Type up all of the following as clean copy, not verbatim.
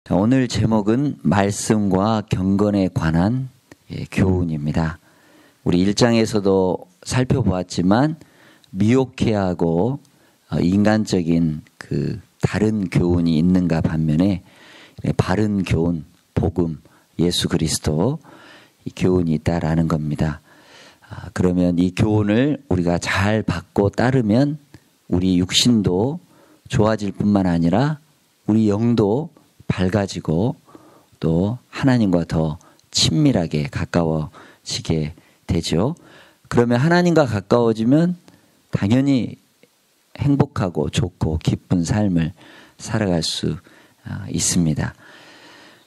오늘 제목은 말씀과 경건에 관한 교훈입니다. 우리 1장에서도 살펴보았지만 미혹해하고 인간적인 그 다른 교훈이 있는가 반면에 바른 교훈, 복음, 예수 그리스도 이 교훈이 있다라는 겁니다. 그러면 이 교훈을 우리가 잘 받고 따르면 우리 육신도 좋아질 뿐만 아니라 우리 영도 밝아지고 또 하나님과 더 친밀하게 가까워지게 되죠. 그러면 하나님과 가까워지면 당연히 행복하고 좋고 기쁜 삶을 살아갈 수 있습니다.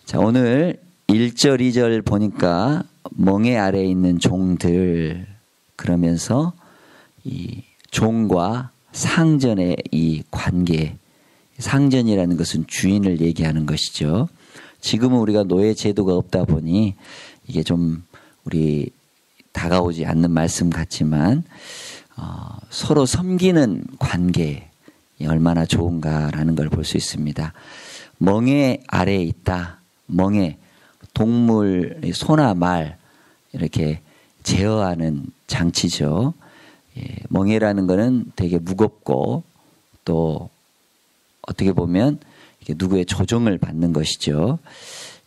자, 오늘 1절, 2절 보니까 멍에 아래에 있는 종들, 그러면서 이 종과 상전의 이 관계, 상전이라는 것은 주인을 얘기하는 것이죠. 지금은 우리가 노예 제도가 없다 보니 이게 좀 우리 다가오지 않는 말씀 같지만 서로 섬기는 관계 얼마나 좋은가라는 걸 볼 수 있습니다. 멍에 아래에 있다. 멍에 동물 소나 말 이렇게 제어하는 장치죠. 멍에라는 거는 되게 무겁고 또 어떻게 보면 누구의 조종을 받는 것이죠.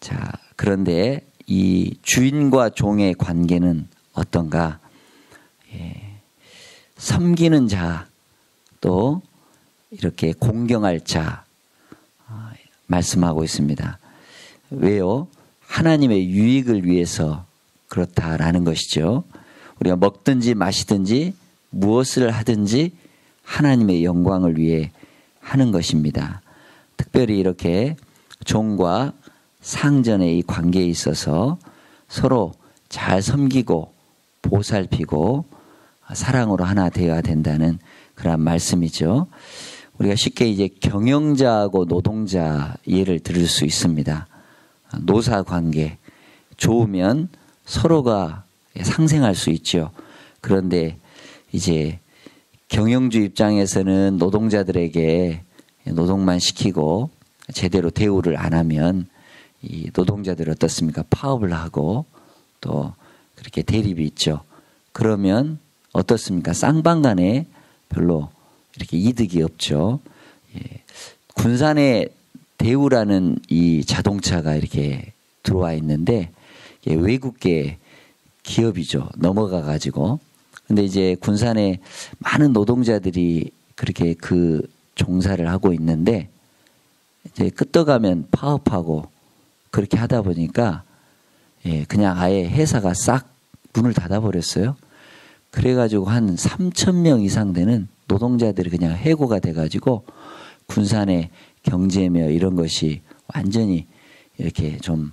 자, 그런데 이 주인과 종의 관계는 어떤가? 섬기는 자, 또 이렇게 공경할 자 말씀하고 있습니다. 왜요? 하나님의 유익을 위해서 그렇다라는 것이죠. 우리가 먹든지 마시든지 무엇을 하든지 하나님의 영광을 위해 하는 것입니다. 특별히 이렇게 종과 상전의 이 관계에 있어서 서로 잘 섬기고 보살피고 사랑으로 하나 되어야 된다는 그런 말씀이죠. 우리가 쉽게 이제 경영자하고 노동자 예를 들을 수 있습니다. 노사 관계 좋으면 서로가 상생할 수 있죠. 그런데 이제 경영주 입장에서는 노동자들에게 노동만 시키고 제대로 대우를 안 하면 이 노동자들 어떻습니까? 파업을 하고 또 그렇게 대립이 있죠. 그러면 어떻습니까? 쌍방 간에 별로 이렇게 이득이 없죠. 군산에 대우라는 이 자동차가 이렇게 들어와 있는데 외국계 기업이죠. 넘어가 가지고. 근데 이제 군산에 많은 노동자들이 그렇게 그 종사를 하고 있는데 이제 끄떡하면 파업하고 그렇게 하다 보니까 그냥 아예 회사가 싹 문을 닫아버렸어요. 그래가지고 한 3,000명 이상 되는 노동자들이 그냥 해고가 돼가지고 군산의 경제며 이런 것이 완전히 이렇게 좀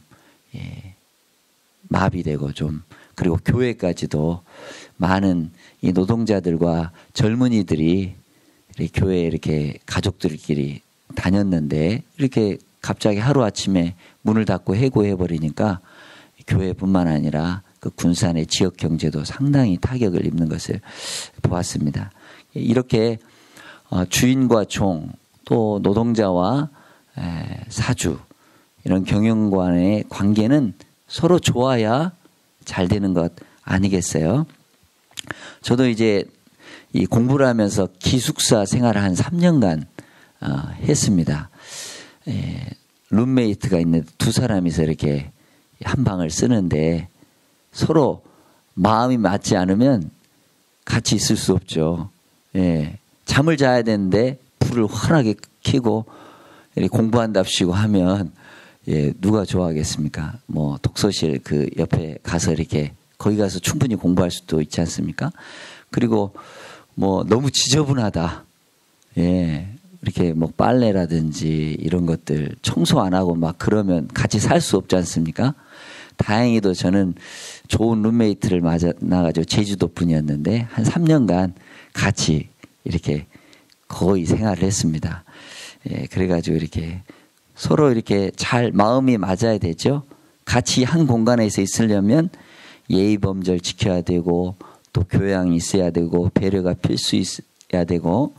마비되고 좀 그리고 교회까지도 많은 이 노동자들과 젊은이들이 교회에 이렇게 가족들끼리 다녔는데 이렇게 갑자기 하루아침에 문을 닫고 해고해버리니까 교회뿐만 아니라 그 군산의 지역 경제도 상당히 타격을 입는 것을 보았습니다. 이렇게 주인과 종 또 노동자와 사주 이런 경영관의 관계는 서로 좋아야 잘 되는 것 아니겠어요? 저도 이제 이 공부를 하면서 기숙사 생활을 한 3년간 했습니다. 룸메이트가 있는데 두 사람이서 이렇게 한 방을 쓰는데 서로 마음이 맞지 않으면 같이 있을 수 없죠. 잠을 자야 되는데 불을 환하게 켜고 이렇게 공부한답시고 하면 누가 좋아하겠습니까? 뭐 독서실 그 옆에 가서 이렇게 거기 가서 충분히 공부할 수도 있지 않습니까? 그리고 뭐 너무 지저분하다. 이렇게 뭐 빨래라든지 이런 것들 청소 안 하고 막 그러면 같이 살 수 없지 않습니까? 다행히도 저는 좋은 룸메이트를 만나가지고 제주도 분이었는데 한 3년간 같이 이렇게 거의 생활을 했습니다. 그래가지고 이렇게 서로 이렇게 잘 마음이 맞아야 되죠. 같이 한 공간에서 있으려면 예의 범절 지켜야 되고 또 교양이 있어야 되고 배려가 필수해야 되고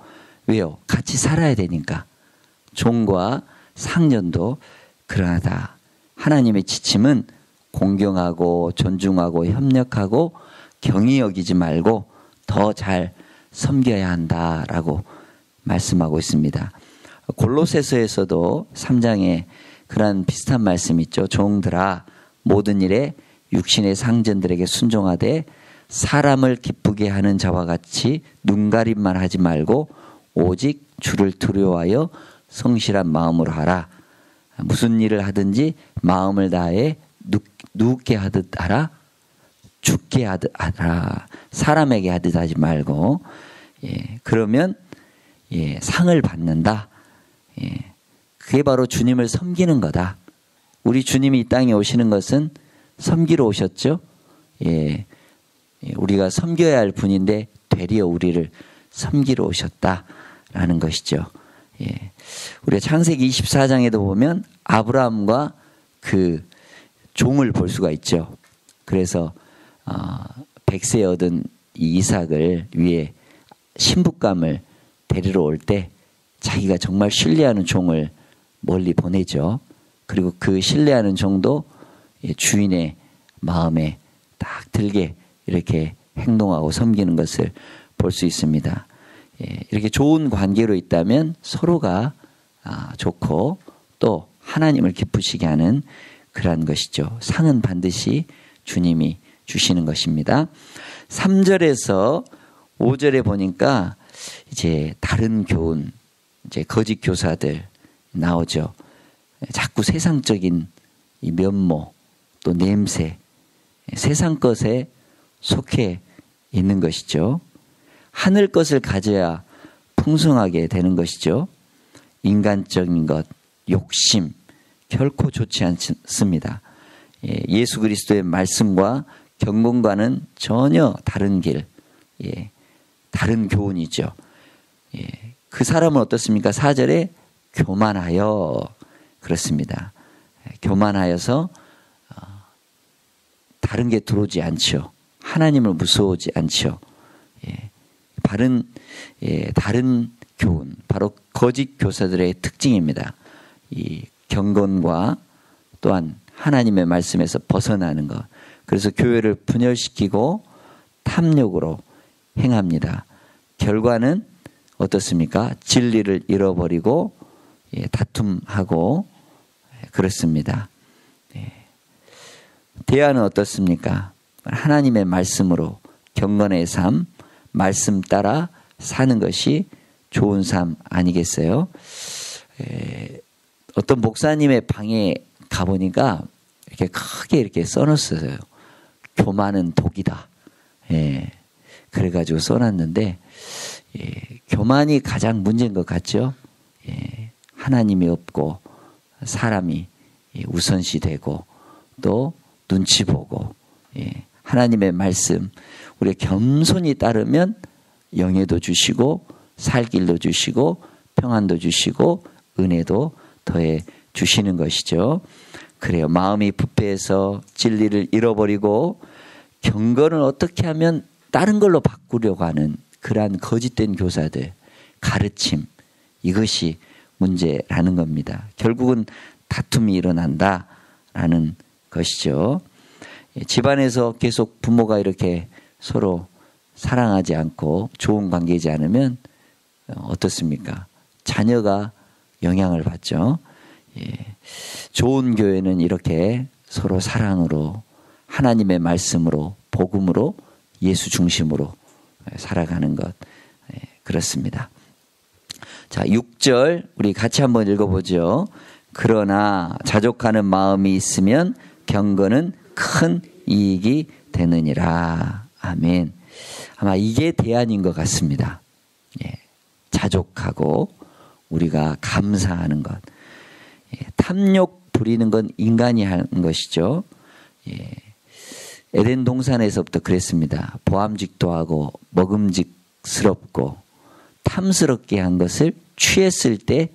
왜요? 같이 살아야 되니까. 종과 상전도 그러하다. 하나님의 지침은 공경하고 존중하고 협력하고 경히 여기지 말고 더 잘 섬겨야 한다라고 말씀하고 있습니다. 골로새서에서도 3장에 그런 비슷한 말씀이 있죠. 종들아 모든 일에 육신의 상전들에게 순종하되 사람을 기쁘게 하는 자와 같이 눈가림만 하지 말고 오직 주를 두려워하여 성실한 마음으로 하라. 무슨 일을 하든지 마음을 다해 누게 하듯 하라. 죽게 하듯 하라. 사람에게 하듯 하지 말고 그러면 상을 받는다. 그게 바로 주님을 섬기는 거다. 우리 주님이 이 땅에 오시는 것은 섬기러 오셨죠. 우리가 섬겨야 할 분인데 되려 우리를 섬기러 오셨다라는 것이죠. 우리가 창세기 24장에도 보면 아브라함과 그 종을 볼 수가 있죠. 그래서 100세 얻은 이 이삭을 위해 신부감을 데리러 올 때 자기가 정말 신뢰하는 종을 멀리 보내죠. 그리고 그 신뢰하는 종도 주인의 마음에 딱 들게 이렇게 행동하고 섬기는 것을 볼 수 있습니다. 이렇게 좋은 관계로 있다면 서로가 좋고 또 하나님을 기쁘시게 하는 그러한 것이죠. 상은 반드시 주님이 주시는 것입니다. 3절에서 5절에 보니까 이제 다른 교훈, 이제 거짓 교사들 나오죠. 자꾸 세상적인 이 면모, 또 냄새, 세상 것에 속해 있는 것이죠. 하늘 것을 가져야 풍성하게 되는 것이죠. 인간적인 것, 욕심, 결코 좋지 않습니다. 예수 그리스도의 말씀과 경건과는 전혀 다른 길, 다른 교훈이죠. 그 사람은 어떻습니까? 4절에 교만하여 그렇습니다. 교만하여서 다른 게 들어오지 않죠. 하나님을 무서워하지 않죠. 다른 교훈, 바로 거짓 교사들의 특징입니다. 이 경건과 또한 하나님의 말씀에서 벗어나는 것. 그래서 교회를 분열시키고 탐욕으로 행합니다. 결과는 어떻습니까? 진리를 잃어버리고 다툼하고 그렇습니다. 대안은 어떻습니까? 하나님의 말씀으로 경건의 삶, 말씀 따라 사는 것이 좋은 삶 아니겠어요? 어떤 목사님의 방에 가보니까 이렇게 크게 이렇게 써놨어요. 교만은 독이다. 그래가지고 써놨는데, 교만이 가장 문제인 것 같죠? 하나님이 없고, 사람이 우선시 되고, 또 눈치 보고, 하나님의 말씀, 우리가 겸손히 따르면 영예도 주시고, 살 길도 주시고, 평안도 주시고, 은혜도 더해 주시는 것이죠. 그래요. 마음이 부패해서 진리를 잃어버리고 경건을 어떻게 하면 다른 걸로 바꾸려고 하는 그러한 거짓된 교사들, 가르침, 이것이 문제라는 겁니다. 결국은 다툼이 일어난다라는 것이죠. 집안에서 계속 부모가 이렇게 서로 사랑하지 않고 좋은 관계이지 않으면 어떻습니까? 자녀가 영향을 받죠. 좋은 교회는 이렇게 서로 사랑으로 하나님의 말씀으로 복음으로 예수 중심으로 살아가는 것 그렇습니다. 자, 6절 우리 같이 한번 읽어보죠. 그러나 자족하는 마음이 있으면 경건은 큰 이익이 되느니라. 아멘. 아마 이게 대안인 것 같습니다. 자족하고 우리가 감사하는 것. 탐욕 부리는 건 인간이 하는 것이죠. 에덴 동산에서부터 그랬습니다. 보암직도 하고 먹음직스럽고 탐스럽게 한 것을 취했을 때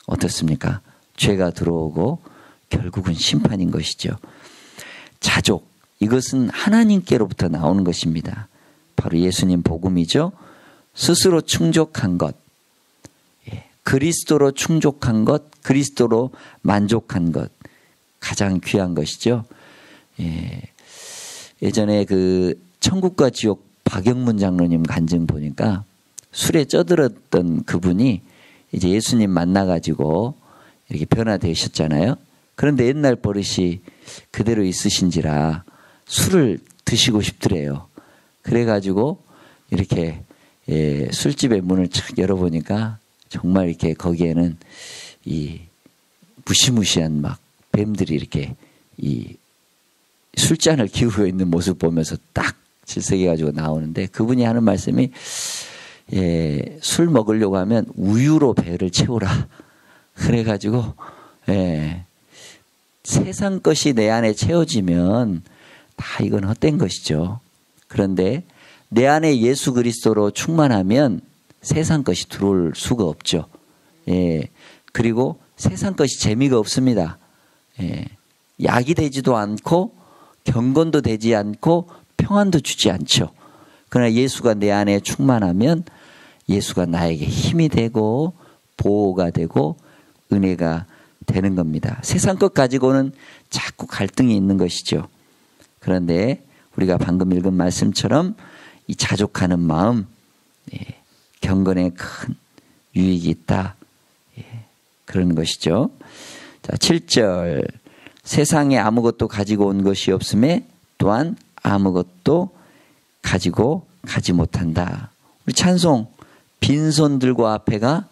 어떻습니까? 죄가 들어오고 결국은 심판인 것이죠. 자족, 이것은 하나님께로부터 나오는 것입니다. 바로 예수님 복음이죠. 스스로 충족한 것. 그리스도로 충족한 것, 그리스도로 만족한 것, 가장 귀한 것이죠. 예전에 그 천국과 지옥 박영문 장로님 간증 보니까 술에 쪄들었던 그분이 이제 예수님 만나가지고 이렇게 변화되셨잖아요. 그런데 옛날 버릇이 그대로 있으신지라 술을 드시고 싶더래요. 그래가지고 이렇게 술집의 문을 착 열어보니까 정말 이렇게 거기에는 이 무시무시한 막 뱀들이 이렇게 이 술잔을 기울여 있는 모습 보면서 딱 질색해가지고 나오는데 그분이 하는 말씀이 술 먹으려고 하면 우유로 배를 채우라. 그래가지고 세상 것이 내 안에 채워지면 다 이건 헛된 것이죠. 그런데 내 안에 예수 그리스도로 충만하면 세상 것이 들어올 수가 없죠. 그리고 세상 것이 재미가 없습니다. 약이 되지도 않고 경건도 되지 않고 평안도 주지 않죠. 그러나 예수가 내 안에 충만하면 예수가 나에게 힘이 되고 보호가 되고 은혜가 되는 겁니다. 세상 것 가지고는 자꾸 갈등이 있는 것이죠. 그런데 우리가 방금 읽은 말씀처럼 이 자족하는 마음, 경건에 큰 유익이 있다. 그런 것이죠. 자, 7절. 세상에 아무것도 가지고 온 것이 없음에 또한 아무것도 가지고 가지 못한다. 우리 찬송 빈손 들고 앞에가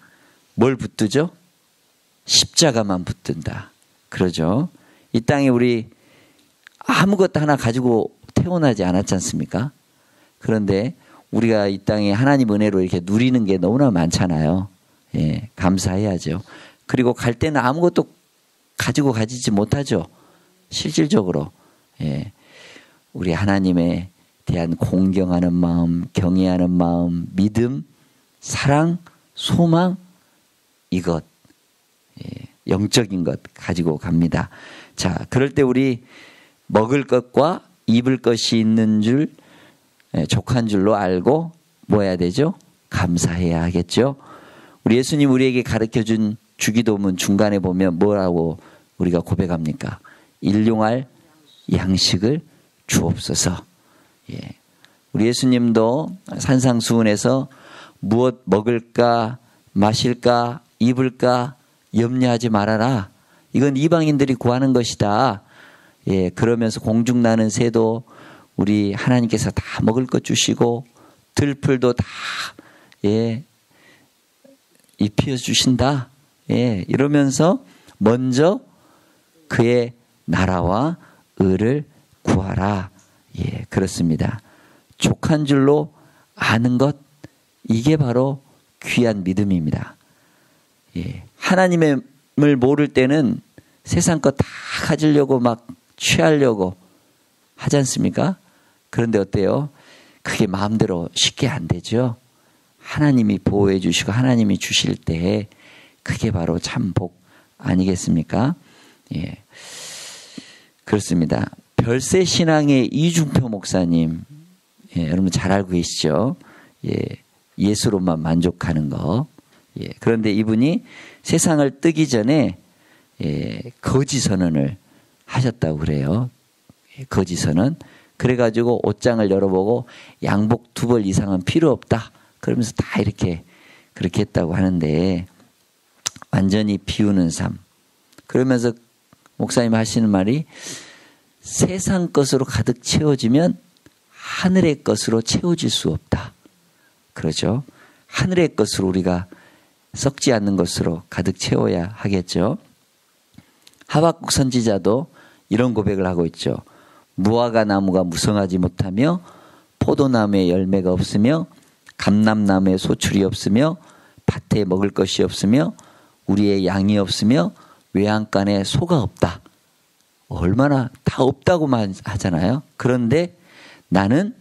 뭘 붙들죠? 십자가만 붙든다. 그러죠. 이 땅에 우리 아무것도 하나 가지고 태어나지 않았지 않습니까? 그런데 우리가 이 땅에 하나님 은혜로 이렇게 누리는 게 너무나 많잖아요. 감사해야죠. 그리고 갈 때는 아무것도 가지고 가지지 못하죠. 실질적으로. 우리 하나님에 대한 공경하는 마음, 경외하는 마음, 믿음, 사랑, 소망, 이것, 영적인 것 가지고 갑니다. 자, 그럴 때 우리 먹을 것과 입을 것이 있는 줄, 족한 줄로 알고 뭐 해야 되죠? 감사해야 하겠죠. 우리 예수님 우리에게 가르쳐준 주기도문 중간에 보면 뭐라고 우리가 고백합니까? 일용할 양식을 주옵소서. 우리 예수님도 산상수훈에서 무엇 먹을까 마실까 입을까 염려하지 말아라. 이건 이방인들이 구하는 것이다. 그러면서 공중나는 새도 우리 하나님께서 다 먹을 것 주시고 들풀도 다 입혀 주신다. 이러면서 먼저 그의 나라와 의를 구하라. 그렇습니다. 족한 줄로 아는 것, 이게 바로 귀한 믿음입니다. 하나님을 모를 때는 세상 것 다 가지려고 막 취하려고 하지 않습니까? 그런데 어때요? 그게 마음대로 쉽게 안 되죠. 하나님이 보호해 주시고 하나님이 주실 때 그게 바로 참 복 아니겠습니까? 그렇습니다. 별세신앙의 이중표 목사님, 여러분 잘 알고 계시죠? 예수로만 만족하는 거. 그런데 이분이 세상을 뜨기 전에 거짓 선언을 하셨다고 그래요. 거짓 선언. 그래가지고 옷장을 열어보고 양복 2벌 이상은 필요 없다. 그러면서 다 이렇게 그렇게 했다고 하는데 완전히 비우는 삶. 그러면서 목사님 하시는 말이 세상 것으로 가득 채워지면 하늘의 것으로 채워질 수 없다. 그러죠. 하늘의 것으로 우리가 썩지 않는 것으로 가득 채워야 하겠죠. 하박국 선지자도 이런 고백을 하고 있죠. 무화과 나무가 무성하지 못하며 포도나무에 열매가 없으며 감람나무에 소출이 없으며 밭에 먹을 것이 없으며 우리의 양이 없으며 외양간에 소가 없다. 얼마나 다 없다고만 하잖아요. 그런데 나는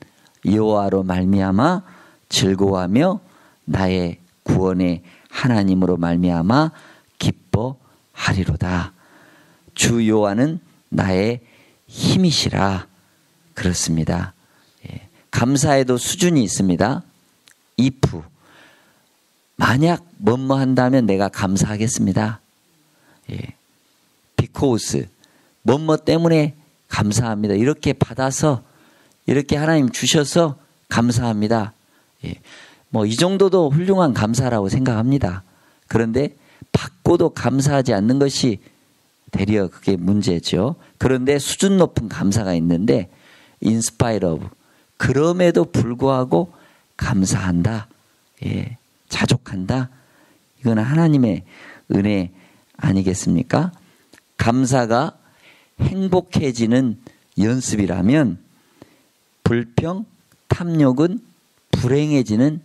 여호와로 말미암아 즐거워하며 나의 구원의 하나님으로 말미암아 기뻐하리로다. 주 여호와는 나의 힘이시라. 그렇습니다. 감사에도 수준이 있습니다. if 만약 뭐뭐 한다면 내가 감사하겠습니다. 예. because 뭐뭐 때문에 감사합니다. 이렇게 받아서 이렇게 하나님 주셔서 감사합니다. 예. 뭐 이 정도도 훌륭한 감사라고 생각합니다. 그런데 받고도 감사하지 않는 것이 대려 그게 문제죠. 그런데 수준 높은 감사가 있는데 in spite of 그럼에도 불구하고 감사한다. 예. 자족한다. 이건 하나님의 은혜 아니겠습니까? 감사가 행복해지는 연습이라면 불평, 탐욕은 불행해지는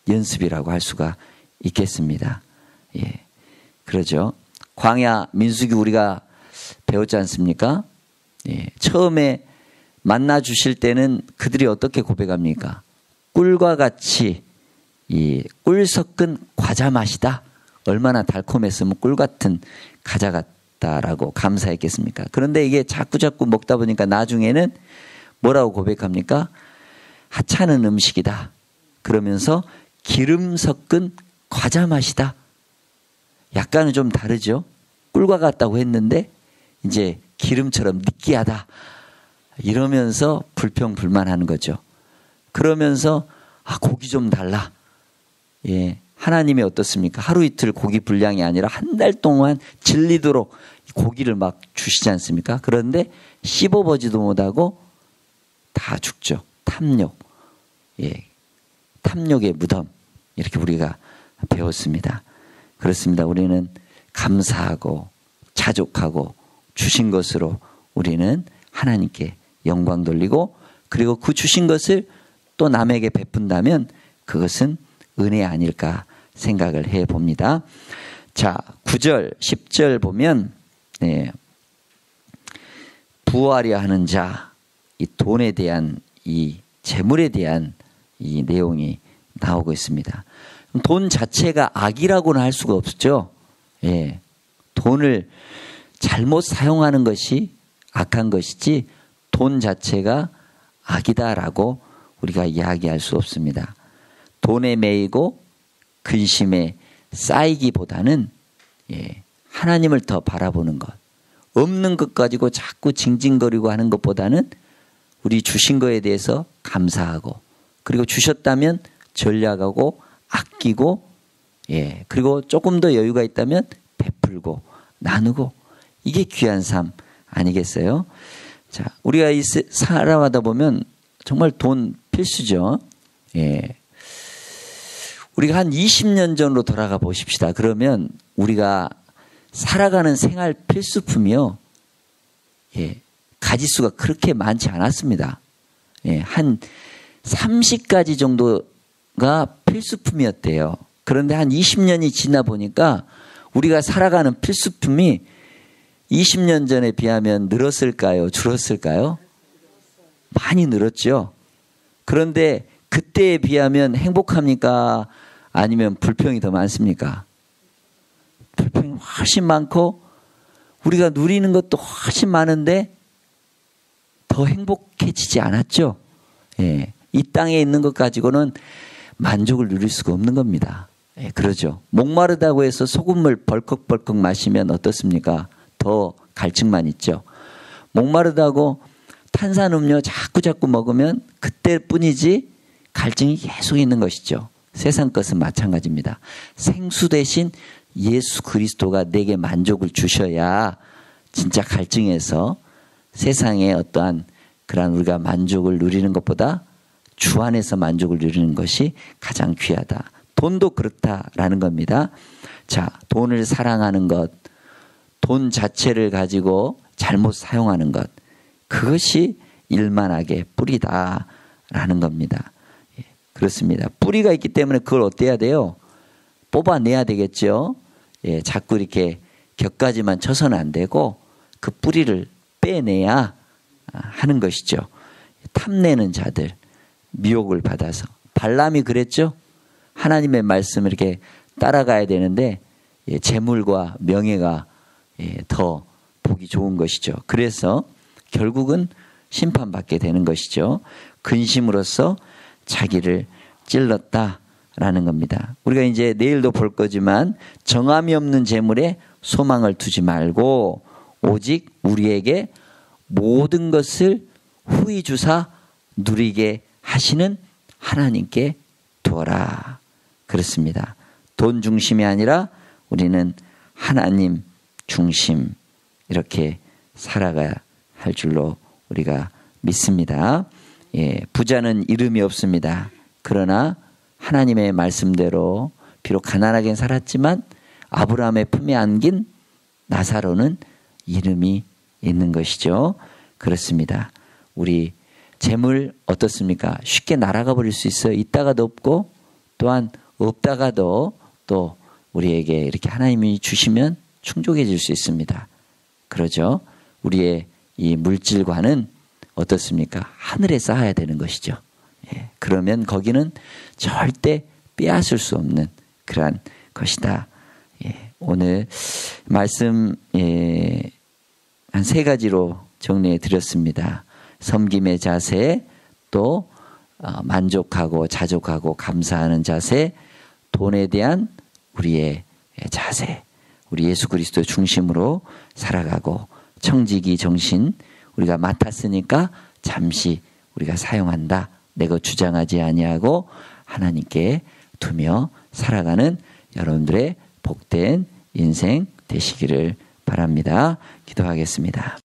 연습이라고 할 수가 있겠습니다. 예. 그러죠. 광야 민수기 우리가 배웠지 않습니까? 예. 처음에 만나 주실 때는 그들이 어떻게 고백합니까? 꿀과 같이 이 꿀 섞은 과자 맛이다. 얼마나 달콤했으면 꿀 같은 과자 같다라고 감사했겠습니까? 그런데 이게 자꾸 먹다 보니까 나중에는 뭐라고 고백합니까? 하찮은 음식이다. 그러면서 기름 섞은 과자 맛이다. 약간은 좀 다르죠. 꿀과 같다고 했는데 이제 기름처럼 느끼하다. 이러면서 불평불만하는 거죠. 그러면서 고기 좀 달라. 예, 하나님이 어떻습니까? 하루 이틀 고기 분량이 아니라 한 달 동안 질리도록 고기를 막 주시지 않습니까? 그런데 씹어보지도 못하고 다 죽죠. 탐욕. 예, 탐욕의 무덤. 이렇게 우리가 배웠습니다. 그렇습니다. 우리는 감사하고 자족하고 주신 것으로 우리는 하나님께 영광 돌리고 그리고 그 주신 것을 또 남에게 베푼다면 그것은 은혜 아닐까 생각을 해봅니다. 자, 9절, 10절 보면 부하려 하는 자, 이 돈에 대한 이 재물에 대한 이 내용이 나오고 있습니다. 돈 자체가 악이라고는 할 수가 없죠. 예, 돈을 잘못 사용하는 것이 악한 것이지 돈 자체가 악이다라고 우리가 이야기할 수 없습니다. 돈에 매이고 근심에 쌓이기보다는 하나님을 더 바라보는 것. 없는 것 가지고 자꾸 징징거리고 하는 것보다는 우리 주신 거에 대해서 감사하고 그리고 주셨다면 전략하고 아끼고 그리고 조금 더 여유가 있다면 베풀고 나누고 이게 귀한 삶 아니겠어요? 자, 우리가 이 살아가다 보면 정말 돈 필수죠. 예. 우리가 한 20년 전으로 돌아가 보십시다. 그러면 우리가 살아가는 생활 필수품이요. 예. 가지수가 그렇게 많지 않았습니다. 예. 한 30가지 정도가 필수품이었대요. 그런데 한 20년이 지나 보니까 우리가 살아가는 필수품이 20년 전에 비하면 늘었을까요? 줄었을까요? 많이 늘었죠. 그런데 그때에 비하면 행복합니까? 아니면 불평이 더 많습니까? 불평이 훨씬 많고 우리가 누리는 것도 훨씬 많은데 더 행복해지지 않았죠. 예. 이 땅에 있는 것 가지고는 만족을 누릴 수가 없는 겁니다. 예, 그러죠. 목마르다고 해서 소금물 벌컥벌컥 마시면 어떻습니까? 더 갈증만 있죠. 목마르다고 탄산음료 자꾸 먹으면 그때뿐이지 갈증이 계속 있는 것이죠. 세상 것은 마찬가지입니다. 생수 대신 예수 그리스도가 내게 만족을 주셔야 진짜 갈증에서 세상의 어떠한 그러한 우리가 만족을 누리는 것보다 주 안에서 만족을 누리는 것이 가장 귀하다. 돈도 그렇다라는 겁니다. 자, 돈을 사랑하는 것, 돈 자체를 가지고 잘못 사용하는 것, 그것이 일만하게 뿌리다라는 겁니다. 예, 그렇습니다. 뿌리가 있기 때문에 그걸 어때야 돼요? 뽑아내야 되겠죠. 예, 자꾸 이렇게 격가지만 쳐서는 안 되고 그 뿌리를 빼내야 하는 것이죠. 탐내는 자들, 미혹을 받아서. 발람이 그랬죠. 하나님의 말씀을 이렇게 따라가야 되는데 재물과 명예가 더 보기 좋은 것이죠. 그래서 결국은 심판받게 되는 것이죠. 근심으로써 자기를 찔렀다라는 라는 겁니다. 우리가 이제 내일도 볼 거지만 정함이 없는 재물에 소망을 두지 말고 오직 우리에게 모든 것을 후히 주사 누리게 하시는 하나님께 두어라. 그렇습니다. 돈 중심이 아니라 우리는 하나님 중심 이렇게 살아가야 할 줄로 우리가 믿습니다. 예, 부자는 이름이 없습니다. 그러나 하나님의 말씀대로 비록 가난하게 살았지만 아브라함의 품에 안긴 나사로는 이름이 있는 것이죠. 그렇습니다. 우리 재물 어떻습니까? 쉽게 날아가 버릴 수 있어요. 있다가도 없고 또한 없다가도 또 우리에게 이렇게 하나님이 주시면 충족해질 수 있습니다. 그러죠. 우리의 이 물질과는 어떻습니까? 하늘에 쌓아야 되는 것이죠. 예, 그러면 거기는 절대 빼앗을 수 없는 그러한 것이다. 예, 오늘 말씀 한 3가지로 정리해 드렸습니다. 섬김의 자세, 또 만족하고 자족하고 감사하는 자세, 돈에 대한 우리의 자세, 우리 예수 그리스도 중심으로 살아가고 청지기 정신 우리가 맡았으니까 잠시 우리가 사용한다. 내가 주장하지 아니하고 하나님께 두며 살아가는 여러분들의 복된 인생 되시기를 바랍니다. 기도하겠습니다.